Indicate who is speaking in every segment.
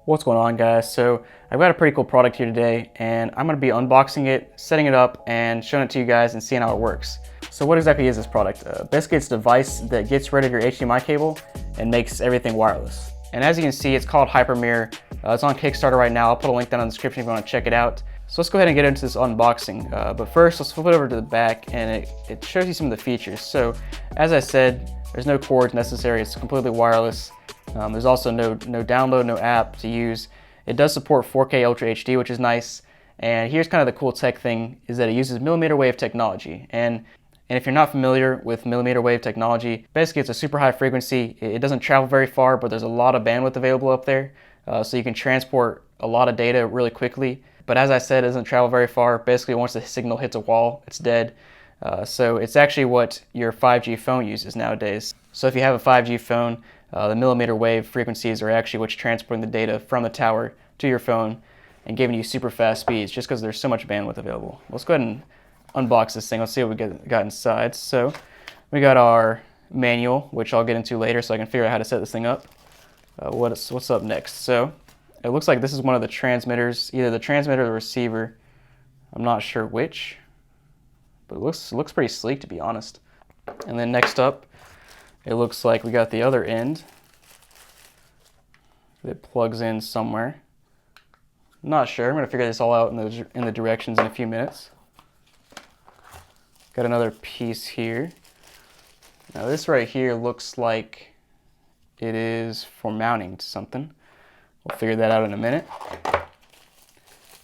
Speaker 1: What's going on, guys? So I've got a pretty cool product here today, and I'm going to be unboxing it, setting it up, and showing it to you guys and seeing how it works. So what exactly is this product? Basically, it's a device that gets rid of your HDMI cable and makes everything wireless. And as you can see, it's called Hypermirror. It's on Kickstarter right now. I'll put a link down in the description if you want to check it out. So let's go ahead and get into this unboxing. But first, let's flip it over to the back, and it shows you some of the features. So as I said, there's no cords necessary. It's completely wireless. There's also no download, no app to use. It does support 4K Ultra HD, which is nice. And here's kind of the cool tech thing, is that it uses millimeter wave technology. And if you're not familiar with millimeter wave technology, basically it's a super high frequency. It doesn't travel very far, but there's a lot of bandwidth available up there. So you can transport a lot of data really quickly. But as I said, it doesn't travel very far. Basically, once the signal hits a wall, it's dead. So it's actually what your 5G phone uses nowadays. So if you have a 5G phone, the millimeter wave frequencies are actually what's transporting the data from the tower to your phone and giving you super fast speeds just because there's so much bandwidth available. Let's go ahead and unbox this thing. Let's see what we got inside. So we got our manual, which I'll get into later so I can figure out how to set this thing up. What's up next? So it looks like this is one of the transmitters, either the transmitter or the receiver. I'm not sure which, but it looks pretty sleek, to be honest. And then next up, it looks like we got the other end that plugs in somewhere. Not sure. I'm going to figure this all out in the directions in a few minutes. Got another piece here. Now this right here looks like it is for mounting to something. We'll figure that out in a minute.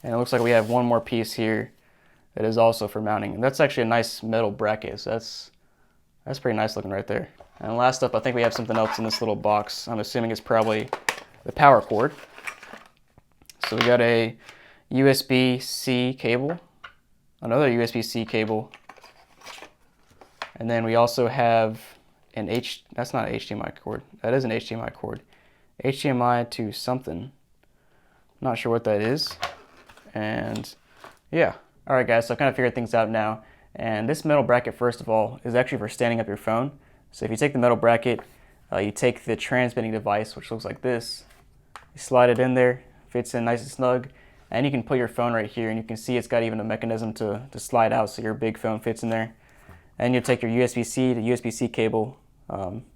Speaker 1: And it looks like we have one more piece here that is also for mounting. And that's actually a nice metal bracket, so that's pretty nice looking right there. And last up, I think we have something else in this little box. I'm assuming it's probably the power cord. So we got a USB-C cable, another USB-C cable, and then we also have that's not an HDMI cord. That is an HDMI cord. HDMI to something. Not sure what that is. And yeah. All right, guys, so I've kind of figured things out now. And this metal bracket, first of all, is actually for standing up your phone. So if you take the metal bracket, you take the transmitting device, which looks like this, you slide it in there, fits in nice and snug, and you can put your phone right here, and you can see it's got even a mechanism to slide out so your big phone fits in there. And you take your USB-C to USB-C cable,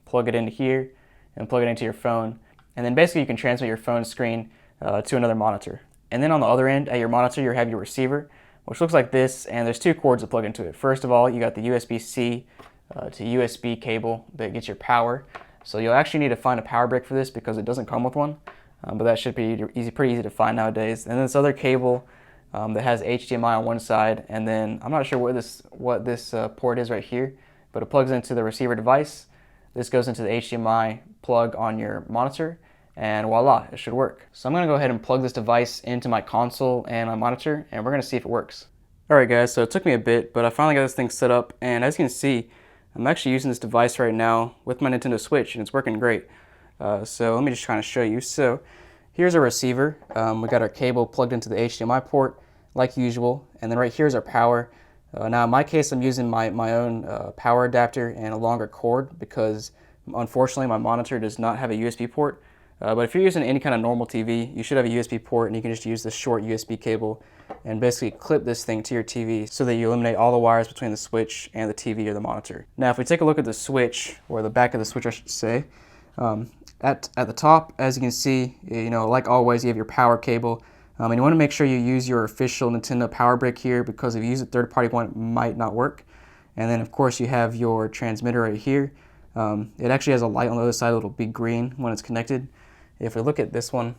Speaker 1: plug it into here, and plug it into your phone. And then basically you can transmit your phone screen to another monitor. And then on the other end, at your monitor, you have your receiver, which looks like this, and there's two cords to plug into it. First of all, you got the USB-C to USB cable that gets your power. So you'll actually need to find a power brick for this because it doesn't come with one, but that should be pretty easy to find nowadays. And then this other cable that has HDMI on one side, and then I'm not sure what this port is right here, but it plugs into the receiver device. This goes into the HDMI plug on your monitor, and voila, it should work. So I'm going to go ahead and plug this device into my console and my monitor, and we're going to see if it works. Alright guys, so it took me a bit, but I finally got this thing set up, and as you can see, I'm actually using this device right now with my Nintendo Switch, and it's working great. So let me just try to show you. So here's our receiver. We got our cable plugged into the HDMI port, like usual, and then right here's our power. Now in my case, I'm using my own power adapter and a longer cord because unfortunately my monitor does not have a USB port. But if you're using any kind of normal TV, you should have a USB port, and you can just use this short USB cable and basically clip this thing to your TV so that you eliminate all the wires between the switch and the TV or the monitor. Now if we take a look at the switch, or the back of the switch I should say, at the top, as you can see, like always, you have your power cable. And you want to make sure you use your official Nintendo power brick here, because if you use a third-party one, it might not work. And then of course you have your transmitter right here. It actually has a light on the other side that'll be green when it's connected. If we look at this one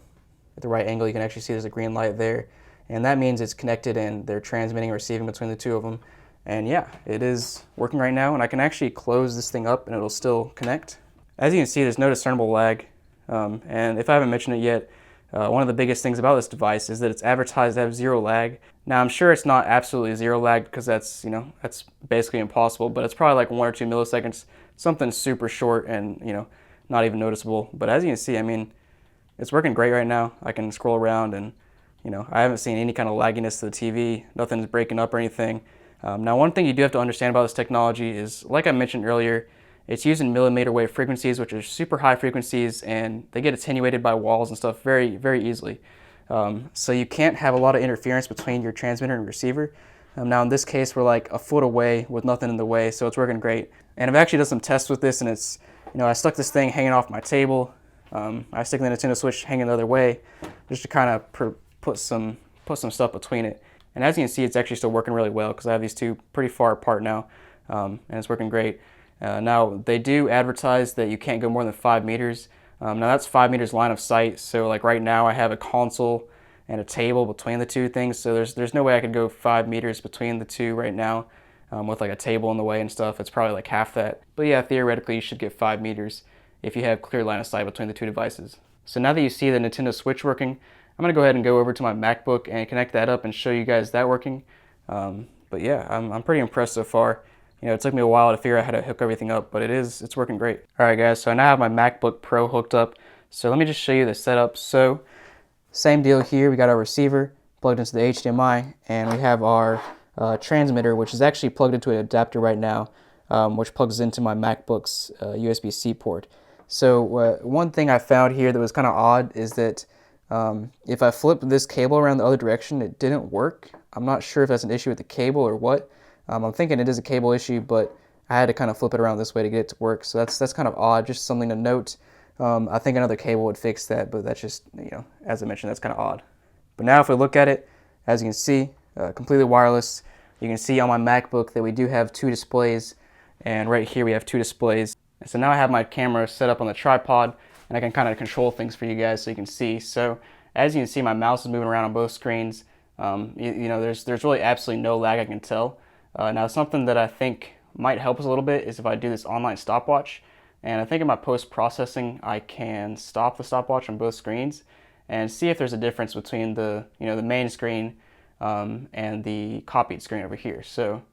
Speaker 1: at the right angle, you can actually see there's a green light there, and that means it's connected and they're transmitting and receiving between the two of them. And yeah, it is working right now, and I can actually close this thing up and it'll still connect. As you can see, there's no discernible lag, and if I haven't mentioned it yet, one of the biggest things about this device is that it's advertised to have zero lag. Now I'm sure it's not absolutely zero lag, because that's basically impossible, but it's probably like 1 or 2 milliseconds, something super short and not even noticeable. But as you can see, I mean, it's working great right now. I can scroll around, and I haven't seen any kind of lagginess to the TV. Nothing's breaking up or anything. Now one thing you do have to understand about this technology is, like I mentioned earlier, It's using millimeter wave frequencies, which are super high frequencies, and they get attenuated by walls and stuff very, very easily. So you can't have a lot of interference between your transmitter and receiver. Now in this case, we're like a foot away with nothing in the way, so it's working great. And I've actually done some tests with this, and it's, I stuck this thing hanging off my table. I stick the Nintendo Switch hanging the other way, just to kind of put some stuff between it. And as you can see, it's actually still working really well because I have these two pretty far apart now, and it's working great. Now they do advertise that you can't go more than 5 meters. Now that's 5 meters line of sight. So like right now I have a console and a table between the two things. So there's no way I could go 5 meters between the two right now with like a table in the way and stuff. It's probably like half that. But yeah, theoretically you should get 5 meters if you have clear line of sight between the two devices. So now that you see the Nintendo Switch working, I'm gonna go ahead and go over to my MacBook and connect that up and show you guys that working. But yeah, I'm pretty impressed so far. It took me a while to figure out how to hook everything up, but it's working great. All right guys, so I now have my MacBook Pro hooked up. So let me just show you the setup. So same deal here, we got our receiver plugged into the HDMI, and we have our transmitter, which is actually plugged into an adapter right now, which plugs into my MacBook's USB-C port. So one thing I found here that was kind of odd is that if I flip this cable around the other direction, it didn't work. I'm not sure if that's an issue with the cable or what. I'm thinking it is a cable issue, but I had to kind of flip it around this way to get it to work. So that's kind of odd, just something to note. I think another cable would fix that, but that's just, as I mentioned, that's kind of odd. But now if we look at it, as you can see, completely wireless. You can see on my MacBook that we do have 2 displays, and right here we have 2 displays. And so now I have my camera set up on the tripod, and I can kind of control things for you guys so you can see. So as you can see, my mouse is moving around on both screens. There's really absolutely no lag I can tell. Now something that I think might help us a little bit is if I do this online stopwatch. And I think in my post-processing, I can stop the stopwatch on both screens and see if there's a difference between the main screen and the copied screen over here. So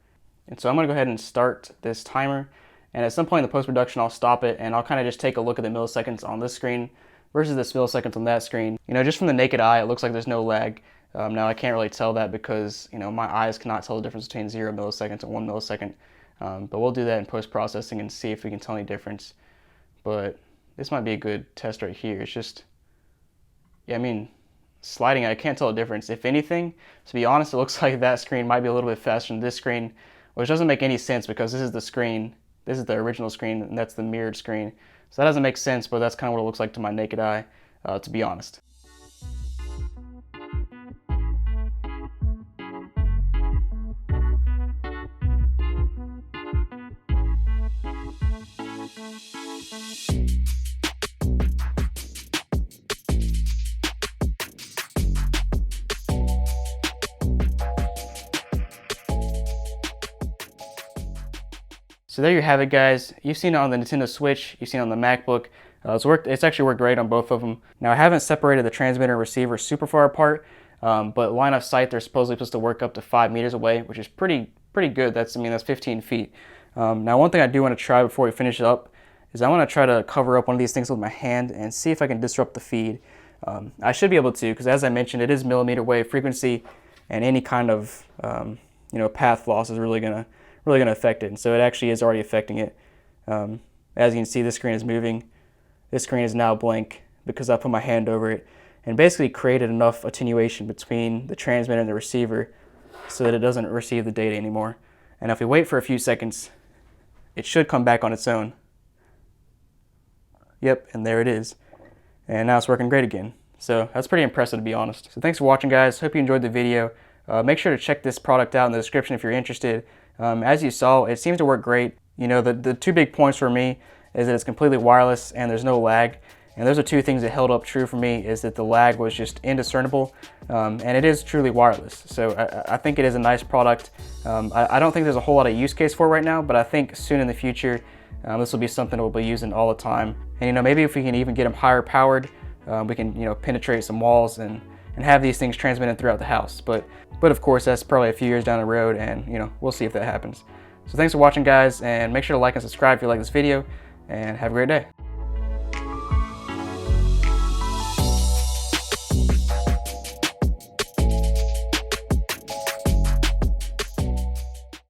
Speaker 1: I'm gonna go ahead and start this timer. And at some point in the post-production, I'll stop it and I'll kind of just take a look at the milliseconds on this screen versus the milliseconds on that screen. Just from the naked eye, it looks like there's no lag. Now I can't really tell that because my eyes cannot tell the difference between 0 milliseconds and 1 millisecond. But we'll do that in post-processing and see if we can tell any difference. But this might be a good test right here. It's just, sliding, I can't tell the difference. If anything, to be honest, it looks like that screen might be a little bit faster than this screen, which doesn't make any sense because this is the screen, this is the original screen, and that's the mirrored screen. So that doesn't make sense, but that's kind of what it looks like to my naked eye, to be honest. So there you have it, guys. You've seen it on the Nintendo Switch, you've seen it on the MacBook. It's actually worked great on both of them. Now I haven't separated the transmitter and receiver super far apart, but line of sight, they're supposedly supposed to work up to 5 meters away, which is pretty good. That's 15 feet. Now one thing I do want to try before we finish it up is I want to try to cover up one of these things with my hand and see if I can disrupt the feed. I should be able to, because as I mentioned, it is millimeter wave frequency, and any kind of path loss is really gonna affect it. And so it actually is already affecting it. As you can see, this screen is moving. This screen is now blank because I put my hand over it and basically created enough attenuation between the transmitter and the receiver so that it doesn't receive the data anymore. And if we wait for a few seconds, it should come back on its own. Yep, and there it is. And now it's working great again. So that's pretty impressive, to be honest. So thanks for watching, guys. Hope you enjoyed the video. Make sure to check this product out in the description if you're interested. As you saw, it seems to work great. The 2 big points for me is that it's completely wireless and there's no lag. And those are 2 things that held up true for me, is that the lag was just indiscernible, and it is truly wireless. So I think it is a nice product. I don't think there's a whole lot of use case for it right now, but I think soon in the future, this will be something we'll be using all the time. And maybe if we can even get them higher powered, we can penetrate some walls and have these things transmitted throughout the house. But of course, that's probably a few years down the road, and we'll see if that happens. So thanks for watching, guys, and make sure to like and subscribe if you like this video, and have a great day.